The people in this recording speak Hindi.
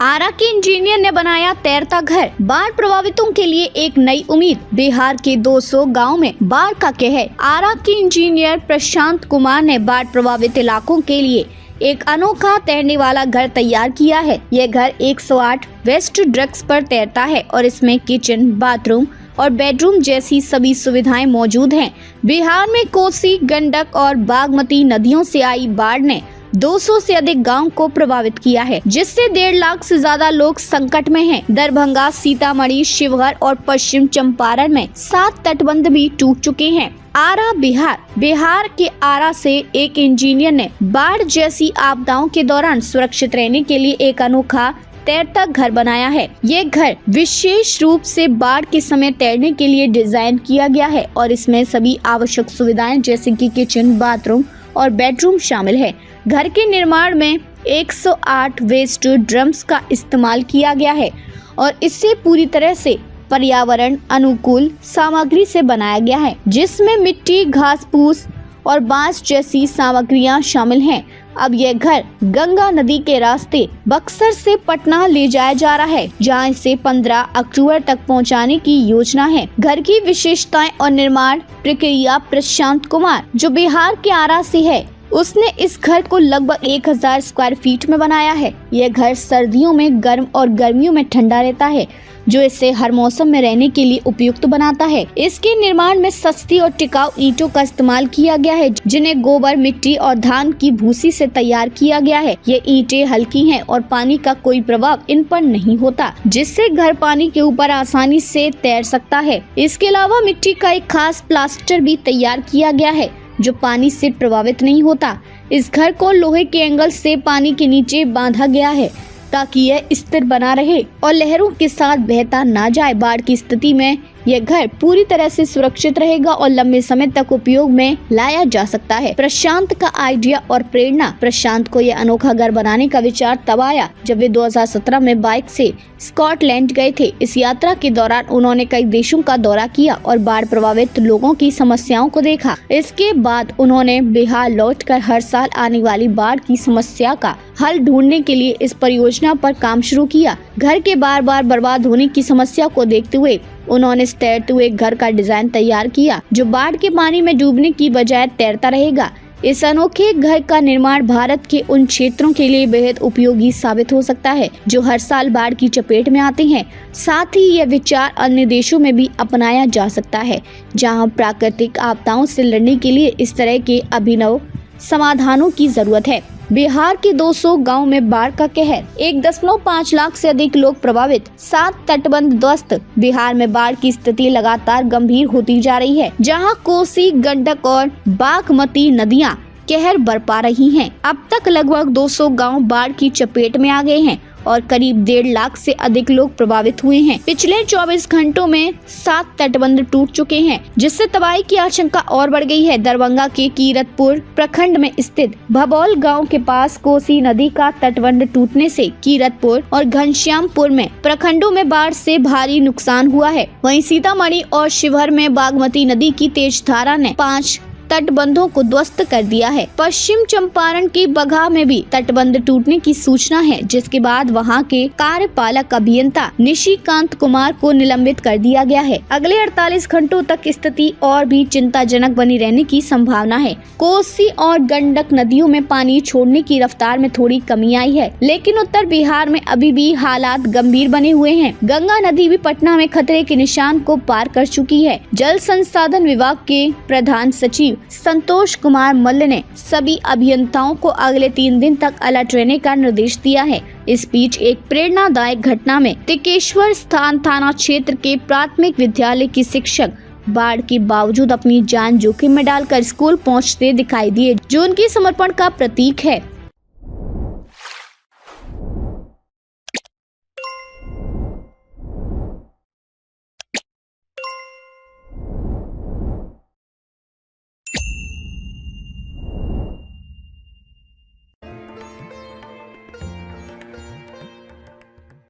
आरा के इंजीनियर ने बनाया तैरता घर, बाढ़ प्रभावितों के लिए एक नई उम्मीद। बिहार के 200 गांव में बाढ़ का कहर। आरा के इंजीनियर प्रशांत कुमार ने बाढ़ प्रभावित इलाकों के लिए एक अनोखा तैरने वाला घर तैयार किया है। यह घर 108 वेस्ट ड्रग्स पर तैरता है और इसमें किचन, बाथरूम और बेडरूम जैसी सभी सुविधाएं मौजूद हैं। बिहार में कोसी, गंडक और बागमती नदियों से आई बाढ़ ने 200 से अधिक गांव को प्रभावित किया है, जिससे 1.5 लाख से ज्यादा लोग संकट में हैं। दरभंगा, सीतामढ़ी, शिवहर और पश्चिम चंपारण में 7 तटबंध भी टूट चुके हैं। आरा बिहार के आरा से एक इंजीनियर ने बाढ़ जैसी आपदाओं के दौरान सुरक्षित रहने के लिए एक अनोखा तैरता घर बनाया है। ये घर विशेष रूप से बाढ़ के समय तैरने के लिए डिजाइन किया गया है और इसमें सभी आवश्यक सुविधाएं जैसे कि किचन, बाथरूम और बेडरूम शामिल है। घर के निर्माण में 108 वेस्ट ड्रम्स का इस्तेमाल किया गया है और इससे पूरी तरह से पर्यावरण अनुकूल सामग्री से बनाया गया है, जिसमें मिट्टी, घास फूस और बांस जैसी सामग्रियां शामिल हैं। अब यह घर गंगा नदी के रास्ते बक्सर से पटना ले जाया जा रहा है, जहां इसे 15 अक्टूबर तक पहुंचाने की योजना है। घर की विशेषताएं और निर्माण प्रक्रिया। प्रशांत कुमार, जो बिहार के आरा से है, उसने इस घर को लगभग 1000 स्क्वायर फीट में बनाया है। यह घर सर्दियों में गर्म और गर्मियों में ठंडा रहता है, जो इसे हर मौसम में रहने के लिए उपयुक्त बनाता है। इसके निर्माण में सस्ती और टिकाऊ ईंटों का इस्तेमाल किया गया है, जिन्हें गोबर, मिट्टी और धान की भूसी से तैयार किया गया है। ये ईंटें हल्की हैं और पानी का कोई प्रभाव इन पर नहीं होता, जिससे घर पानी के ऊपर आसानी से तैर सकता है। इसके अलावा मिट्टी का एक खास प्लास्टर भी तैयार किया गया है, जो पानी से प्रभावित नहीं होता। इस घर को लोहे के एंगल से पानी के नीचे बांधा गया है ताकि यह स्थिर बना रहे और लहरों के साथ बहता ना जाए। बाढ़ की स्थिति में यह घर पूरी तरह से सुरक्षित रहेगा और लंबे समय तक उपयोग में लाया जा सकता है। प्रशांत का आइडिया और प्रेरणा। प्रशांत को यह अनोखा घर बनाने का विचार तब आया जब वे 2017 में बाइक से स्कॉटलैंड गए थे। इस यात्रा के दौरान उन्होंने कई देशों का दौरा किया और बाढ़ प्रभावित लोगों की समस्याओं को देखा। इसके बाद उन्होंने बिहार लौटकर हर साल आने वाली बाढ़ की समस्या का हल ढूंढने के लिए इस परियोजना पर काम शुरू किया। घर के बार बार बर्बाद होने की समस्या को देखते हुए उन्होंने इस तैरते हुए घर का डिजाइन तैयार किया, जो बाढ़ के पानी में डूबने की बजाय तैरता रहेगा। इस अनोखे घर का निर्माण भारत के उन क्षेत्रों के लिए बेहद उपयोगी साबित हो सकता है जो हर साल बाढ़ की चपेट में आते हैं। साथ ही यह विचार अन्य देशों में भी अपनाया जा सकता है, जहां प्राकृतिक आपदाओं से लड़ने के लिए इस तरह के अभिनव समाधानों की जरूरत है। बिहार के 200 गांव में बाढ़ का कहर। 1.5 लाख से अधिक लोग प्रभावित, 7 तटबंध ध्वस्त। बिहार में बाढ़ की स्थिति लगातार गंभीर होती जा रही है, जहां कोसी, गंडक और बागमती नदियां कहर बरपा रही हैं। अब तक लगभग 200 गांव बाढ़ की चपेट में आ गए हैं और करीब 1.5 लाख से अधिक लोग प्रभावित हुए हैं। पिछले 24 घंटों में 7 तटबंध टूट चुके हैं, जिससे तबाही की आशंका और बढ़ गई है। दरभंगा के कीरतपुर प्रखंड में स्थित भबौल गांव के पास कोसी नदी का तटबंध टूटने से कीरतपुर और घनश्यामपुर में प्रखंडों में बाढ़ से भारी नुकसान हुआ है। वहीं सीतामढ़ी और शिवहर में बागमती नदी की तेज धारा ने 5 तटबंधों को ध्वस्त कर दिया है। पश्चिम चंपारण की बगहा में भी तटबंध टूटने की सूचना है, जिसके बाद वहां के कार्यपालक अभियंता निशिकांत कुमार को निलंबित कर दिया गया है। अगले 48 घंटों तक स्थिति और भी चिंताजनक बनी रहने की संभावना है। कोसी और गंडक नदियों में पानी छोड़ने की रफ्तार में थोड़ी कमी आई है, लेकिन उत्तर बिहार में अभी भी हालात गंभीर बने हुए हैं। गंगा नदी भी पटना में खतरे के निशान को पार कर चुकी है। जल संसाधन विभाग के प्रधान सचिव संतोष कुमार मल्ल ने सभी अभियंताओं को अगले 3 दिन तक अलर्ट रहने का निर्देश दिया है। इस बीच एक प्रेरणादायक घटना में टिकेश्वर स्थान थाना क्षेत्र के प्राथमिक विद्यालय की शिक्षक बाढ़ के बावजूद अपनी जान जोखिम में डालकर स्कूल पहुंचते दिखाई दिए, जो उनके समर्पण का प्रतीक है।